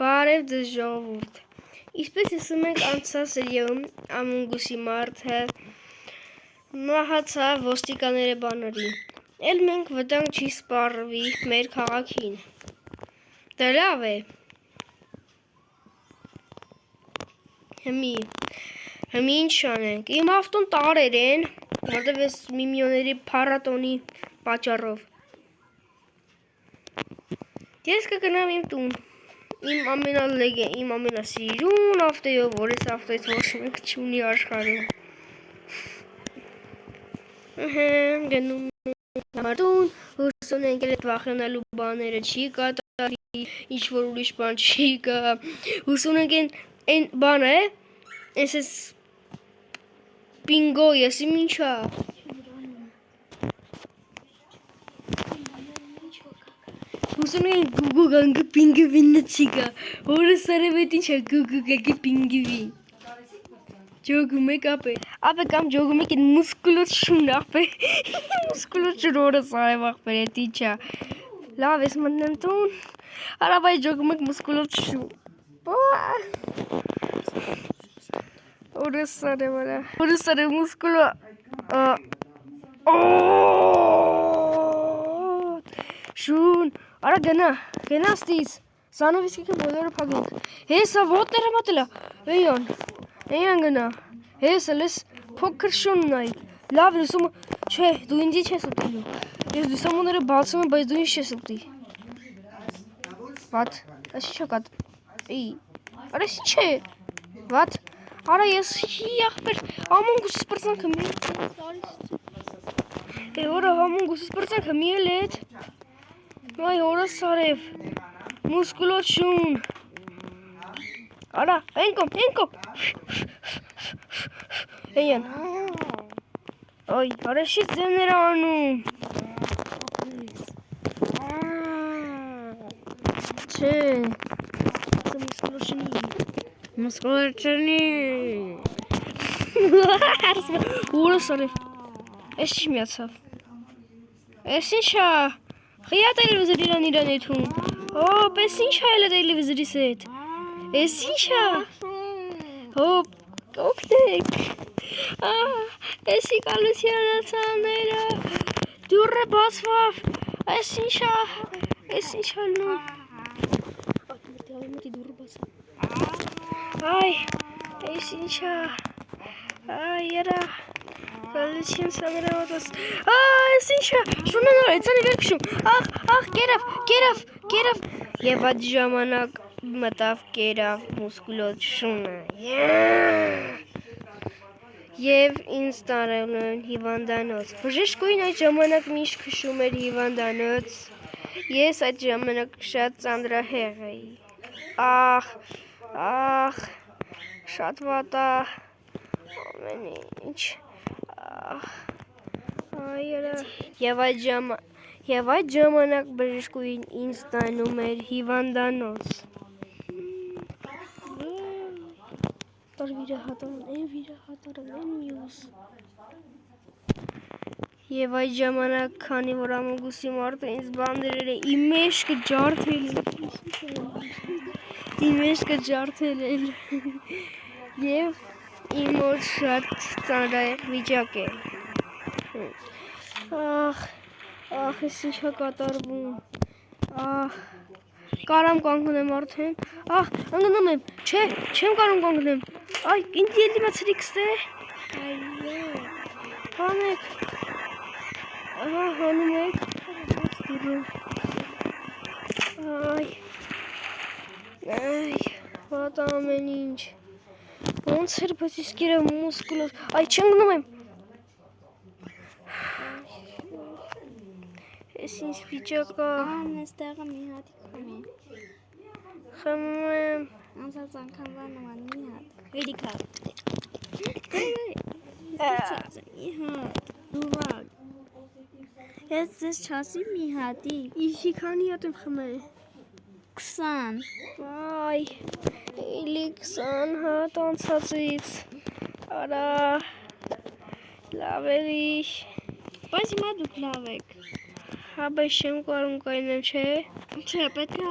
Բարև ձեզ ժողովուրդ։ Ինչպես ասում ենք անցած սերիայում Among Us-ի մարդը մահացավ ոստիկանների բանալին։ Էլ մենք վտանգ չի սպառվի մեր քաղաքին։ Դա լավ է։ Հիմի ինչ անենք։ Իմ ավտոն տարեր են, որտեվ ես միլիոների փառատոնի պատճառով։ Ես կգնամ իմ տուն։ Իմ ամենասիրուն ավտոյով, որ ես ավտոյից ոչ մեկ չունի աշխարհում։ Գնում եմ տուն, հուսում ենք այդ վախենալու բաները չի կատարի, ինչ որ ուրիշ բան չի կա։ Հուսում ենք այն բանը է, այս պինգո, եսի ինչա։ Հուսում ենք գուգուգանգը պինգվինը չի կա, որը սարևետ ինչ է գուգուգագի պինգվին։ Ջոգում եք ապե, կամ ջոգում եք են մուսկուլոտ շուն ապե, մուսկուլոտ շուն որը սարև աղպեր էտ իչա։ Լավ ես մտնեմ տուն, հարավայ ջոգում եք մուսկուլոտ շուն։ Որը սարև մուսկուլո։ Շուն, արա գնա ստից, սանավիսկի կը բոլորը պագենք։ Հեսա ոտները մատելա, էյան գնա, հեսա լես փոքր շունն այ, լավ լուսում, չէ, դու ինձի չես ուտիլու, ես լուսամոները բացում եմ, բայց դու ինձ չես ուտի։ Վատ, այս ինչա կատ, արա ես ինչ է, վատ, արա ես աղպեր, Among Us-ից պրծանքը մի որը Among Us-ից պրծանքը մի էլ էտ, այ որը սարև, մուսկուլոտ շուն, արա, ենկոմ, էյան, այ, արա շիտ ձևներ անում, չէ, մուսկուլոտ շունի, որը սարև, ես չի միացավ, ես ինչա, խիա տելևիզորին իրան եթում, պես ինչա էլ է տելևիզորիս հետ, ես ինչա, օգնեք, եսի կալության ացաները, դուրը բացվավ, ես ինչա լնում, այ, ես ինչա, այ, երա, կալության սաները ոտոս, ես ինչա, շունը նոր, էցանի վերքշում, կերավ, և այդ ժամանակ մտավ կերավ մուսկուլոտ շունը, և ինձ տարել են հիվանդանոց, բժշկույն այդ ժամանակ միշտ քշում էր հիվանդանոց, ես այդ ժամանակ շատ ծանրահեղ էի, շատ վատա, ամեն ինչ, և այդ ժամանակ բժշկույն ինձ տանում էր հիվանդանոց, և այդ ժամանակ, քանի որ Among Us-ի մարդը ինձ բանդերել է, իմ մեջքը ջարդել են, և իմ օր շատ ծանրահեղ վիճակ է, ես ինչա կատարվում, կարամ կանգնեմ արդեն, ընգնում եմ, չէ, չեմ կարում կանգնեմ, ինձ ելի մացրիքս է, հանեք, հանում եք, վատ ամեն ինչ, ոնց էր, բայց իսկ երև մուսկուլոտ, չեմ գնում եմ, ես ինձ վիճակա, Անստեղը մի հատի խմում եմ, անցած անգամ վանում մի հատ, վիրիք հատ, մի հատ, դուվակ, ես ձեզ չասի մի հատի, իշի քանի հատ եմ խմել, 20, այ, էլի 20 հատ անցածից, արա, լավ էլի, բայց հիմա դուք լավ եք, Հա, բայց չեմ կարում կայնեմ, չէ։ Չէ, պետք է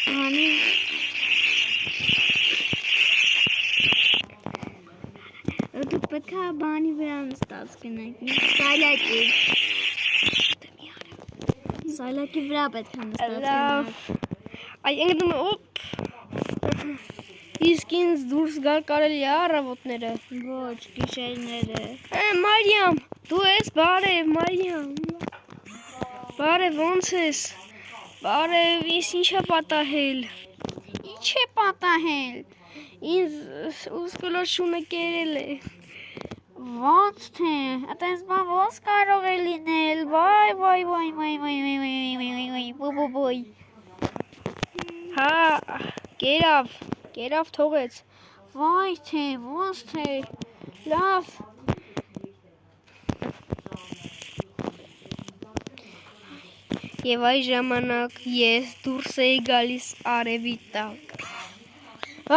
բանի դուք պետք է բանի վրա նստած գնաք, սայլակի։ Սայլակի վրա պետք է նստած գնաք։ Այ ընկնում է, օպ։ Իսկ ինձ դուրս գալ կարելի է առավոտները։ Ոչ, գիշերները։ Մարիամ, դու ես, բարև, Մարիամ։ Բարև, ոնց ես։ Բարև, ինձ ինչ է պատահել։ Ինչ է պատահել։ Ինձ ուսկլոչությունը կերել է։ Ոնց թե, այդպես բան ոնց կարող է լինել, վայ, բոյ։ Հա, կերավ թողեց։ Վայ թե, ոնց թե, Լավ։ Եվ այս ժամանակ ես դուրս էի գալիս արևի տակ։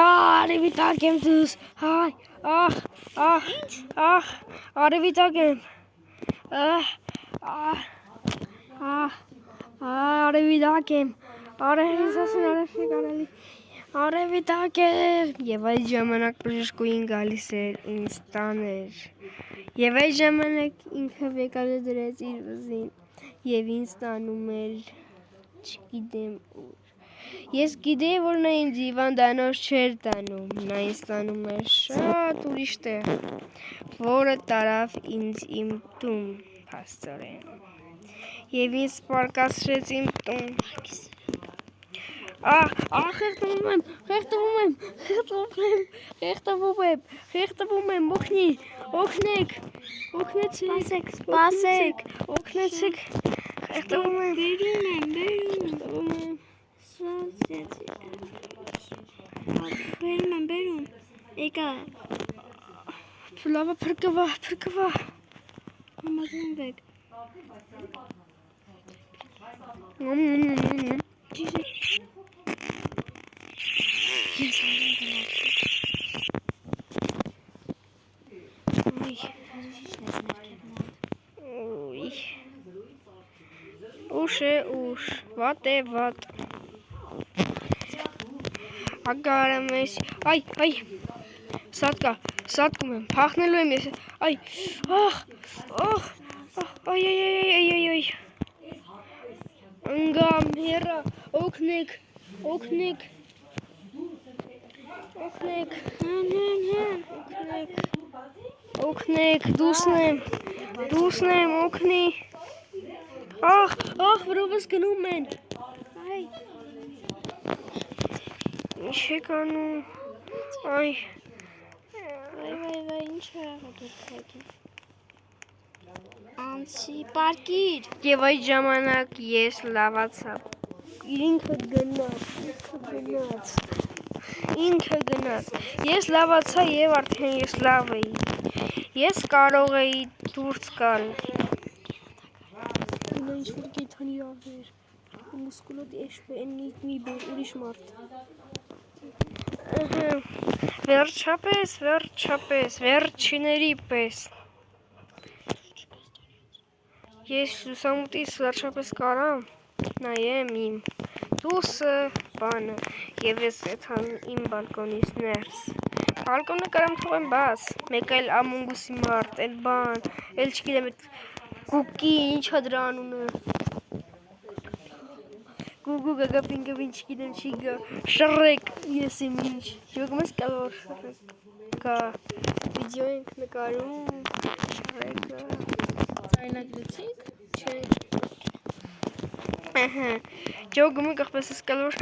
Արևի տակ եմ դուրս։ Հայ, արևի տակ եմ։ Արևի տակ եմ։ Արևի տակ եմ։ Եվ այս ժամանակ բժշկուհին գալիս էր ինձ տաներ։ Եվ այս ժամանակ ինքը վեկալը դրեց իր վզին եւ ինձ տանում էր չգիտեմ ուր։ Ես գիտեի, որ նա ինձ հիվանդանոց չէր տանում, նա ինձ տանում էր շատ ուրիշ տեղ, որը տարավ ինձ իմ տուն, փաստորեն։ Եվ ինձ պարկասրեց իմ տուն։ Խեղտվում եմ, օգնեք, սպասեք, օգնեցեք, խեղտվում եմ, բերում, եկա, լավը փրկվա, համազնվեք, Ուշ է, վատ է, ագարեմ ես, այ, սատկում եմ, պախնելու եմ ես, այ, ընգամ, հերա, օգնեք, դուսնեմ, օգնի, վրովս գնում են, ինչ եք անում, ինչ է աղետք անցի պարկիր և այդ ժամանակ ես լավացա, ինքը գնաց, ես լավացա և արդեն ես լավ էի, ես կարող էի դուրս գալ, ինչ-որ գեթանի աղեր, մուսկուլոտ էշպենիտ մի բեր, ուրիշ մարդ, վերջիների պես, ես լուսամուտից վերջապես կարամ, նայեմ իմ դուսը բանը, և ես եթան իմ բալկոնից ներս, բալկոնը կարամ թողեմ բաց, մեկ այլ ամունգուսի մարդ, էլ բան, էլ չգիտեմ, գուկի, ինչ հադրա անունը, գուգու գագա պինգվին չգիտեմ չի գա, շրեք, ես իմ ինչ, ջոգում ես կալոր շրեք գա, վիդեո ենք նկարում, շրեկը, Ձայնագրեցիք? չէ, ջոգում ենք աղպես ես կալոր,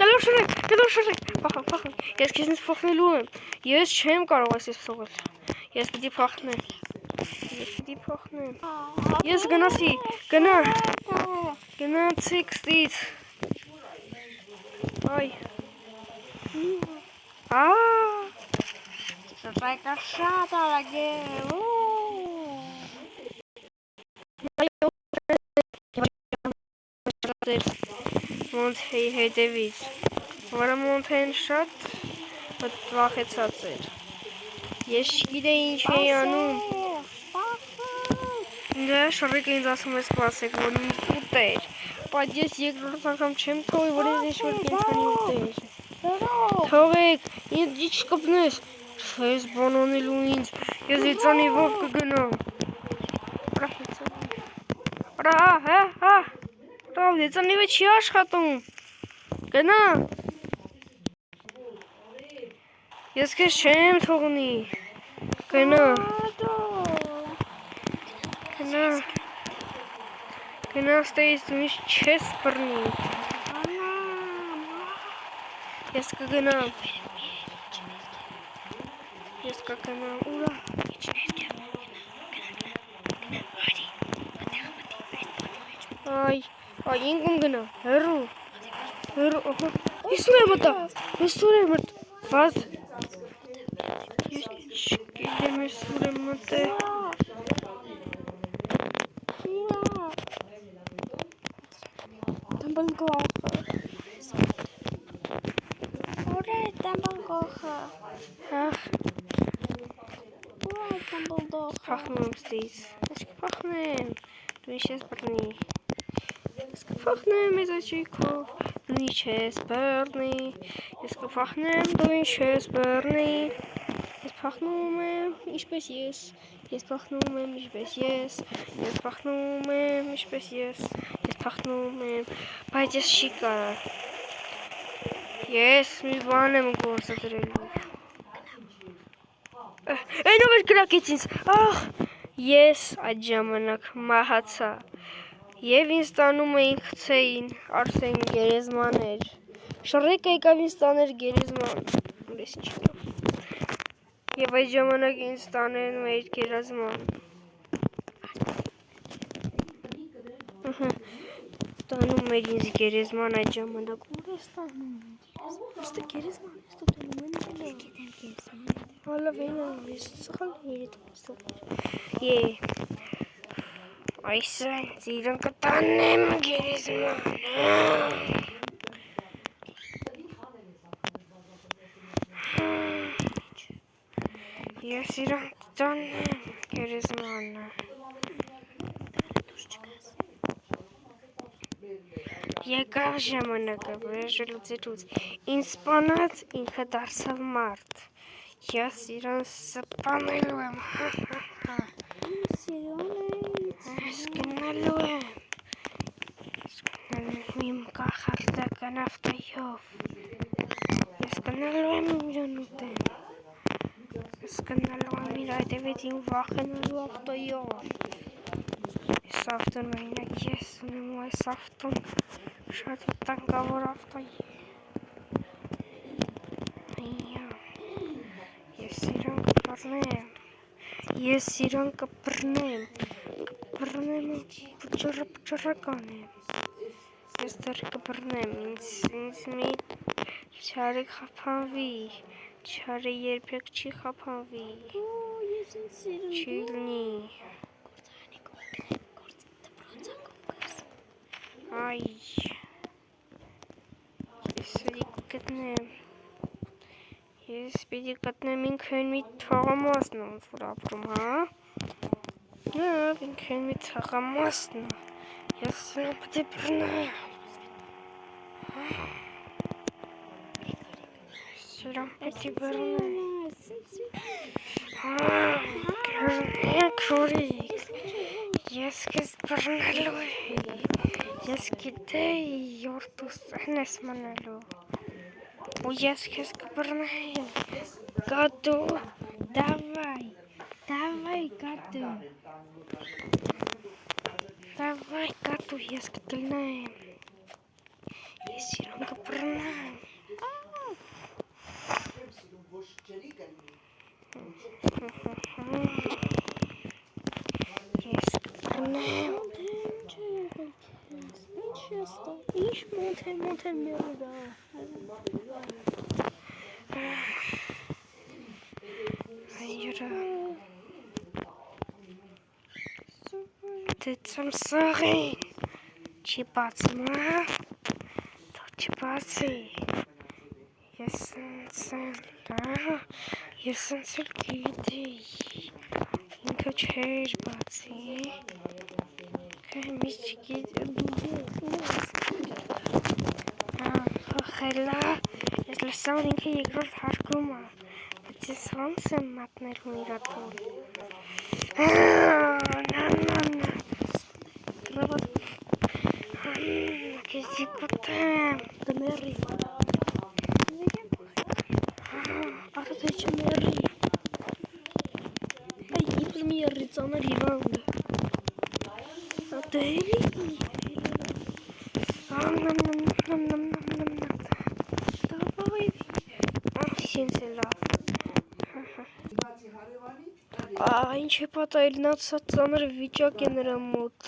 կալոր շրեք, պախան, ես քեզնից փոխնելու եմ, ես չեմ կարող ես փոխել, ես պիտի փոխնեմ, ես գնացի, գնացիք ստից, այ, Շայկա շատ արագ է, Մոնթեի հետևից, որը Մոնթեն շատ վախեցած էր, ես չգիտեի ինչ էի անում, Դե շարիկը ինձ ասում ես կլասեք, որ ինձ ուտեր, բայց ես երկրորդ անգամ չեմ թողի, որ ես ինչ-որ կենցանի ուտեր։ Թողեք, ինձ իչ կպնես, չես բանանելու ինձ, ես հեծանիվով կգնամ։ Հա, հեծանիվը չի աշխատում, գնա։ Ես քեզ չեմ թողնի, գնա։ Գնա ստեից դու ինչ չես բռնի։ Ես կգնամ։ Ես կգնամ, ուրա։ Այ, ինքն գնա, հեռու, ահա, ես ուր եմ մտա, բաց, ես չգիտեմ ես ուր եմ մտել, Փախնում եմ ստից, ես կփախնեմ, դու ինչ ես բռնի, ես կփախնեմ ես աչիկով, դու ինչ ես բռնի, ես կփախնեմ, դու ինչ ես բռնի, ես փախնում եմ, ինչպես ես փախնում եմ, ինչպես ես փախնում եմ, ինչպես ես փախնում եմ, բայց ես չի կարող, ես մի բան եմ գործադրելու, Այնով էր կրակեց ինձ, ես այդ ժամանակ մահացա, և ինձ տանում էին խցեին, Արսեն գերեզմաներ, շռեկը եկավ ինձ տաներ գերեզման, ես ինչ տով, և այդ ժամանակ ինձ տանեն մեր գերեզման, տանում էր ինձ գերեզման այդ ժամանակ, ուր ես տանում, գերեզման ես տանում են Հալավին ես սխալ երիտ Այսը իրան կտանեմ գերեզման Ես իրան կտանեմ գերեզմանը Եկավ ժամանակը վրեժելուց ինձ սպանած ինքը դարձավ մարդ Ես իրան սպանելու եմ, ես գնալու եմ իմ կախարդական ավտոյով, ես գնալու եմ իմ ժանուտեն, ես գնալու եմ իր այդևից իմ վախենալու ավտոյով, ես ավտոն մենակ ես ունեմ ու այս ավտոն շատ վտանգավոր ավտոյ Ես իրան կպռնեմ պճռական եմ, ես դեռ կպռնեմ, ինձ մի չարը խապանվի, չարը երբեք չի խապանվի, չի լինի, այ, ես սրիկ կգտնեմ, Ես պիտի գտնեմ ինքն մի թաղամասն ոնց որ ապրում, հա? Լավ, ինքն մի թաղամասն Ես սրան պիտի բռնեմ Սրան պիտի բռնեմ Քորիկ Ես քեզ բռնելու Ես գիտեի որդուս են ես մնելու У ես քեզ կբռնեմ, կատու, դավայ, կատու, ես կգլնեմ, ես իրան կբռնեմ, ես կբռնեմ, Ինչ մոթեն մեղուրա Այրա Դեցամ սաղին Չի բացում, հա Թող չբացի Ես ընց էլ գիտեի Ինքը ինքը չէր բացի։ Քեմից խելա, ես լսավ ինքը երկրորդ հարկում է, բայց ես ոնց եմ մատնելու իրա տուն։ Գրավատ, քեզ իկոտեմ, դմերի։ Արդ է չմերի։ Այ իպր մի երրիծաներ իվանդը։ Դելի։ Давай. Սինց է լավ։ Ինչ է պատայել, նա ծանր վիճակ է նրա մոտ։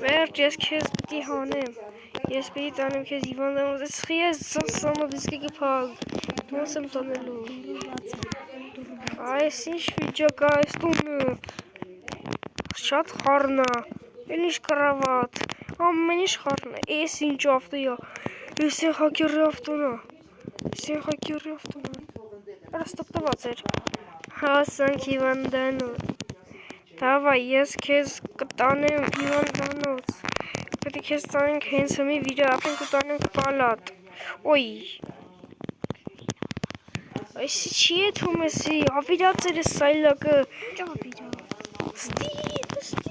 Վերջ, ես քեզ պիտի հանեմ։ Ես պիտի տանեմ քեզ իվանդամ, ես սանով իսկի կփակ։ Ոնց եմ տանելու։ Այս ինչ վիճակ է այս տունը։ Շատ խառն է։ Էլ ինչ կրավատ։ Ամեն ինչ խառն է։ Էս ինչ ավտո է։ Էս է հակերի ավտոն է։ Ստոպտված էր։ Հասանք հիվանդանոց։ Դավայ, ես քեզ կտանեմ հիվանդանոց։ Պետք է քեզ տանենք հենց հմի վիրա, ապենք ու տանենք պալատ։ Ոյ։ Այսի չի է թում էսի, ավիրած էր ես սայլակը։ Ստի։